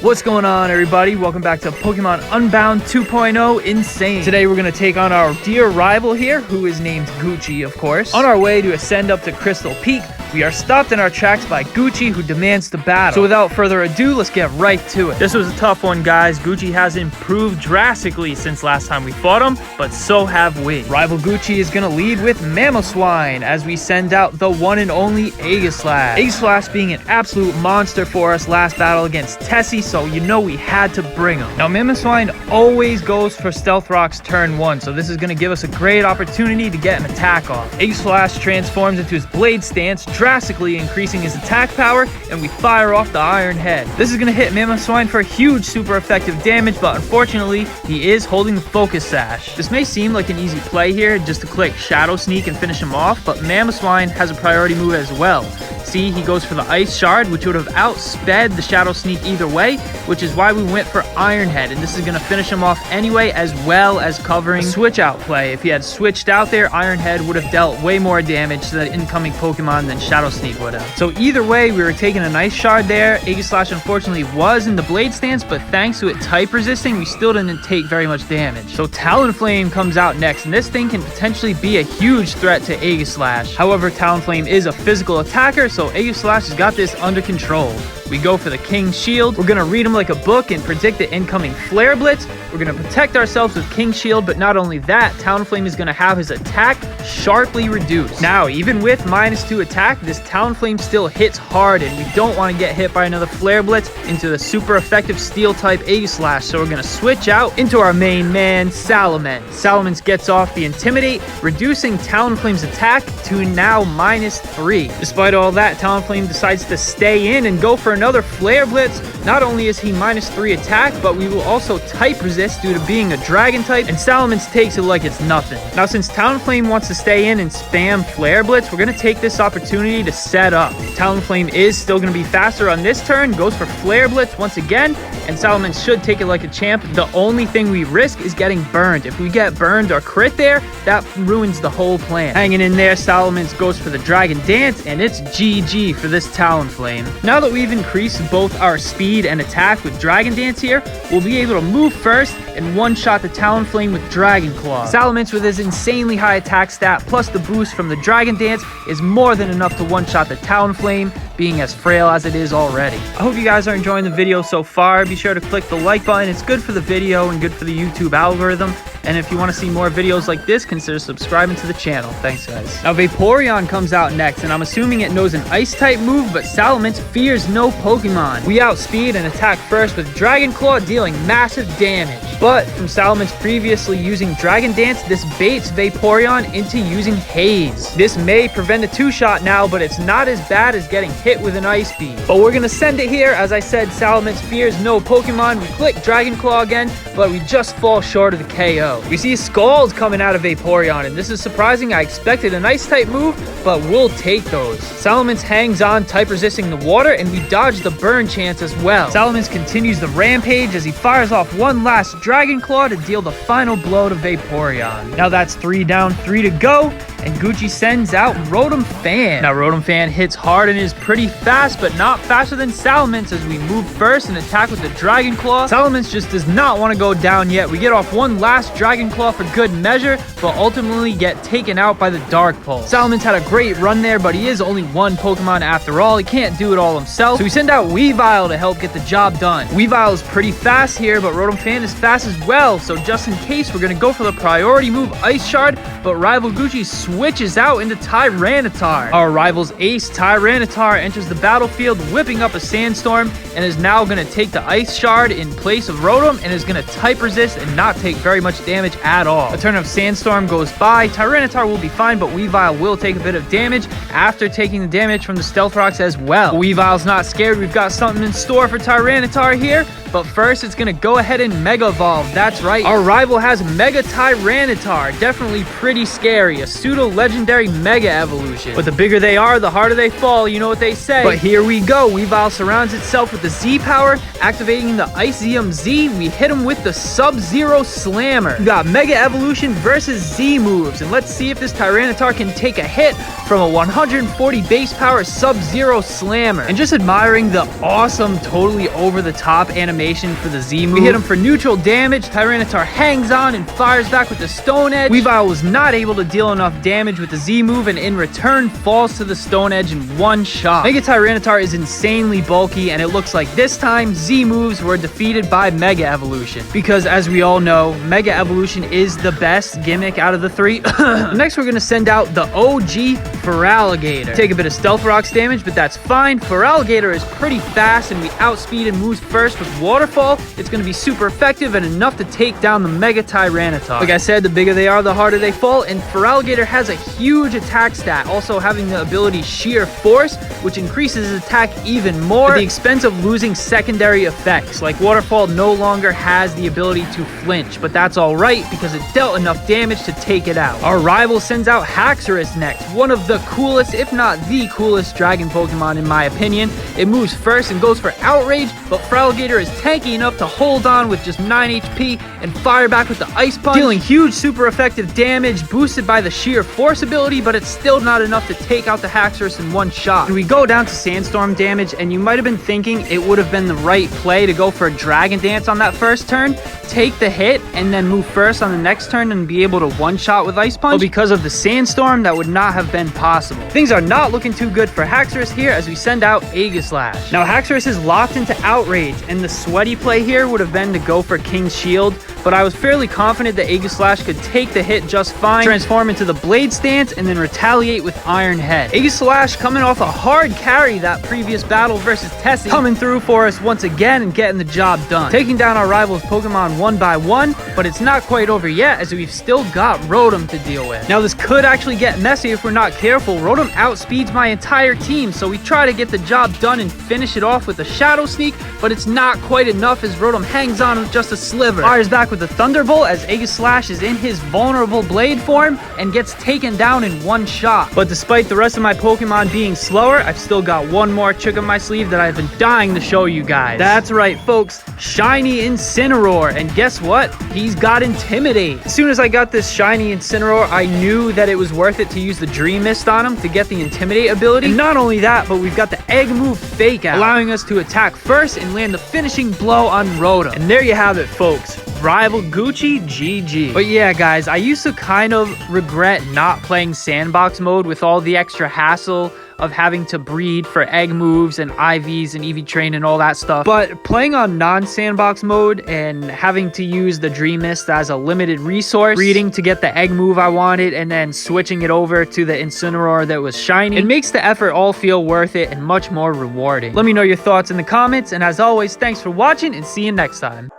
What's going on, everybody? Welcome back to Pokemon Unbound 2.0 Insane. Today we're going to take on our dear rival here, who is named Gucci, of course. On our way to ascend up to Crystal Peak, we are stopped in our tracks by Gucci, who demands to battle. So without further ado, let's get right to it. This was a tough one, guys. Gucci has improved drastically since last time we fought him, but so have we. Rival Gucci is going to lead with Mamoswine as we send out the one and only Aegislash. Aegislash being an absolute monster for us last battle against Tessie, so you know we had to bring him. Now, Mamoswine always goes for Stealth Rock's turn 1, so this is going to give us a great opportunity to get an attack off. Aegislash transforms into his Blade Stance, drastically increasing his attack power, and we fire off the Iron Head. This is going to hit Mamoswine for huge super effective damage, but unfortunately, he is holding the Focus Sash. This may seem like an easy play here, just to click Shadow Sneak and finish him off, but Mamoswine has a priority move as well. See, he goes for the Ice Shard, which would have outsped the Shadow Sneak either way, which is why we went for Iron Head, and this is going to finish him off anyway, as well as covering switch out play. If he had switched out there, Iron Head would have dealt way more damage to the incoming Pokemon than Shadow Sneak would have. So either way, we were taking an Ice Shard there. Aegislash unfortunately was in the Blade Stance, but thanks to it type resisting, we still didn't take very much damage. So Talonflame comes out next, and this thing can potentially be a huge threat to Aegislash. However, Talonflame is a physical attacker, so Aegislash has got this under control. We go for the King's Shield. We're going to read him like a book and predict the incoming Flare Blitz. We're going to protect ourselves with King's Shield, but not only that, Talonflame is going to have his attack sharply reduced. Now, even with -2 attack, this Talonflame still hits hard, and we don't want to get hit by another Flare Blitz into the super effective Steel-type Aegislash, so we're going to switch out into our main man, Salamence. Salamence gets off the Intimidate, reducing Talonflame's attack to now -3. Despite all that, Talonflame decides to stay in and go for another Flare Blitz. Not only is he -3 attack, but we will also type resist due to being a dragon type, and Salamence takes it like it's nothing. Now, since Talonflame wants to stay in and spam Flare Blitz, we're going to take this opportunity to set up. Talonflame is still going to be faster on this turn, goes for Flare Blitz once again, and Salamence should take it like a champ. The only thing we risk is getting burned. If we get burned or crit there, that ruins the whole plan. Hanging in there, Salamence goes for the Dragon Dance, and it's GG for this Talonflame. Now that we've increased both our speed and attack with Dragon Dance here, we'll be able to move first and one-shot the Talonflame with Dragon Claw. Salamence, with his insanely high attack stat plus the boost from the Dragon Dance, is more than enough to one-shot the Talonflame, being as frail as it is already. I hope you guys are enjoying the video so far. Be sure to click the like button. It's good for the video and good for the YouTube algorithm. And if you want to see more videos like this, consider subscribing to the channel. Thanks, guys. Now, Vaporeon comes out next, and I'm assuming it knows an Ice-type move, but Salamence fears no Pokemon. We outspeed and attack first with Dragon Claw, dealing massive damage. But from Salamence previously using Dragon Dance, this baits Vaporeon into using Haze. This may prevent a two-shot now, but it's not as bad as getting hit with an Ice Beam. But we're going to send it here. As I said, Salamence fears no Pokemon. We click Dragon Claw again, but we just fall short of the KO. We see Scalds coming out of Vaporeon, and this is surprising. I expected an Ice-type move, but we'll take those. Salamence hangs on, type resisting the water, and we dodge the burn chance as well. Salamence continues the rampage as he fires off one last Dragon Claw to deal the final blow to Vaporeon. Now that's 3 down, 3 to go, and Gucci sends out Rotom Fan. Now Rotom Fan hits hard and is pretty fast, but not faster than Salamence as we move first and attack with the Dragon Claw. Salamence just does not want to go down yet. We get off one last Dragon Claw for good measure, but ultimately get taken out by the Dark Pulse. Salamence had a great run there, but he is only one Pokemon after all. He can't do it all himself, so we send out Weavile to help get the job done. Weavile is pretty fast here, but Rotom Fan is fast as well, so just in case, we're going to go for the priority move, Ice Shard, but rival Gucci switches out into Tyranitar. Our rival's ace, Tyranitar, enters the battlefield, whipping up a Sandstorm, and is now going to take the Ice Shard in place of Rotom, and is going to type resist and not take very much damage at all. A turn of Sandstorm goes by. Tyranitar will be fine, but Weavile will take a bit of damage after taking the damage from the Stealth Rocks as well. Weavile's not scared. We've got something in store for Tyranitar here. But first, it's gonna go ahead and Mega Evolve. That's right, our rival has Mega Tyranitar. Definitely pretty scary, a pseudo-legendary Mega Evolution. But the bigger they are, the harder they fall, you know what they say. But here we go, Weavile surrounds itself with the Z power, activating the Iceum Z. We hit him with the Sub-Zero Slammer. We got Mega Evolution versus Z moves, and let's see if this Tyranitar can take a hit from a 140 base power Sub-Zero Slammer. And just admiring the awesome, totally over-the-top animation for the Z move. We hit him for neutral damage. Tyranitar hangs on and fires back with the Stone Edge. Weavile was not able to deal enough damage with the Z move, and in return falls to the Stone Edge in one shot. Mega Tyranitar is insanely bulky, and it looks like this time Z moves were defeated by Mega Evolution. Because as we all know, Mega Evolution is the best gimmick out of the three. Next, we're going to send out the OG Feraligatr. Take a bit of Stealth Rocks damage, but that's fine. Feraligatr is pretty fast, and we outspeed and moves first with Waterfall. It's going to be super effective and enough to take down the Mega Tyranitar. Like I said, the bigger they are, the harder they fall, and Feraligatr has a huge attack stat, also having the ability Sheer Force, which increases his attack even more at the expense of losing secondary effects. Like Waterfall no longer has the ability to flinch, but that's alright because it dealt enough damage to take it out. Our rival sends out Haxorus next, one of the coolest, if not the coolest dragon Pokemon in my opinion. It moves first and goes for Outrage, but Feraligatr is tanky enough to hold on with just 9 HP and fire back with the Ice Punch, dealing huge super effective damage boosted by the Sheer Force ability, but it's still not enough to take out the Haxorus in one shot. And we go down to Sandstorm damage, and you might have been thinking it would have been the right play to go for a Dragon Dance on that first turn, take the hit, and then move first on the next turn and be able to one-shot with Ice Punch. But because of the Sandstorm, that would not have been possible. Things are not looking too good for Haxorus here as we send out Aegislash. Now Haxorus is locked into Outrage, and the sweaty play here would have been to go for King's Shield, but I was fairly confident that Aegislash could take the hit just fine, transform into the Blade Stance, and then retaliate with Iron Head. Aegislash coming off a hard carry that previous battle versus Tessie, coming through for us once again and getting the job done. Taking down our rivals' Pokemon one by one, but it's not quite over yet as we've still got Rotom to deal with. Now this could actually get messy if we're not careful. Rotom outspeeds my entire team, so we try to get the job done and finish it off with a Shadow Sneak, but it's not quite enough as Rotom hangs on with just a sliver. Fires back with the Thunderbolt as Aegislash is in his vulnerable blade form and gets taken down in one shot. But despite the rest of my Pokemon being slower, I've still got one more trick up my sleeve that I've been dying to show you guys. That's right, folks. Shiny Incineroar. And guess what? He's got Intimidate. As soon as I got this Shiny Incineroar, I knew that it was worth it to use the Dream Mist on him to get the Intimidate ability. And not only that, but we've got the Egg move Fake Out, allowing us to attack first and land the finishing blow on Rotom. And there you have it, folks. Rival Gucci, GG. But yeah, guys, I used to kind of regret not playing sandbox mode with all the extra hassle of having to breed for egg moves and IVs and EV train and all that stuff. But playing on non-sandbox mode and having to use the Dream Mist as a limited resource, breeding to get the egg move I wanted, and then switching it over to the Incineroar that was shiny, it makes the effort all feel worth it and much more rewarding. Let me know your thoughts in the comments, and as always, thanks for watching and see you next time.